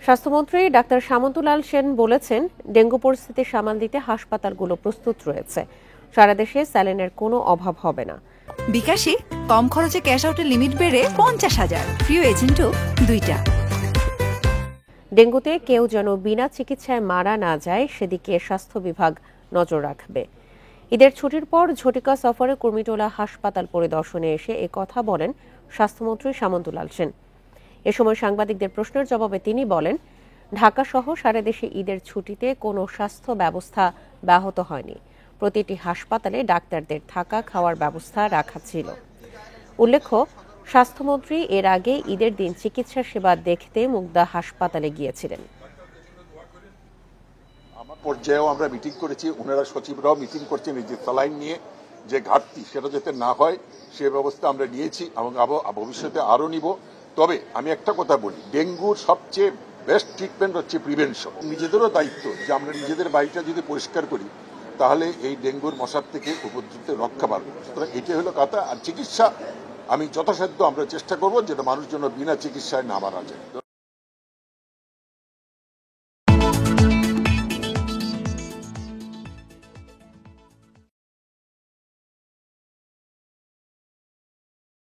স্বাস্থ্যমন্ত্রী ডাক্তার সামন্তলাল সেন বলেছেন, ডেঙ্গু পরিস্থিতি সামাল দিতে হাসপাতালগুলো প্রস্তুত রয়েছে। সারা দেশে স্যালাইনের কোনো অভাব হবে না। বিকাশে কম খরচে ক্যাশ আউটের লিমিট বেড়ে 50,000, প্রিয় এজেন্টও 2টা। ডেঙ্গুতে কেউ যেন বিনা চিকিৎসায় মারা না যায় সেদিকে স্বাস্থ্য বিভাগ নজর রাখবে। ঈদের ছুটির পর ঝটিকা সফরে কুর্মিটোলা হাসপাতাল পরিদর্শনে এসে কথা বলেন স্বাস্থ্যমন্ত্রী সামন্তলাল সেন। এ সময় সাংবাদিকদের প্রশ্নের জবাবে তিনি বলেন, ঢাকা সহ সারা দেশে ঈদের ছুটিতে কোনো স্বাস্থ্য ব্যবস্থা ব্যাহত হয়নি। প্রতিটি হাসপাতালে ডাক্তারদের থাকা খাওয়ার ব্যবস্থা রাখা ছিল। উল্লেখ্য, স্বাস্থ্যমন্ত্রী এর আগে ঈদের দিন চিকিৎসা সেবা দেখতে মুগদা হাসপাতালে গিয়েছিলেন। আমার পর্যায়েও আমরা মিটিং করেছি, ওনারা সচিবরাও মিটিং করছেন এই যে স্যালাইন নিয়ে যে ঘাটতি সেটা যাতে না হয় সে ব্যবস্থা আমরা নিয়েছি এবং ভবিষ্যতে আরো নিব। তবে আমি একটা কথা বলি, ডেঙ্গুর সবচেয়ে বেস্ট ট্রিটমেন্ট হচ্ছে প্রিভেনশন। নিজেদেরও দায়িত্ব যে আমরা নিজেদের বাড়িটা যদি পরিষ্কার করি তাহলে এই ডেঙ্গুর মশার থেকে উপদ্রুত রক্ষা পাবো। সুতরাং এটাই হলো কথা। আর চিকিৎসা আমি যথাসাধ্য আমরা চেষ্টা করবো যেটা মানুষ যেন বিনা চিকিৎসায় না মারা যায়।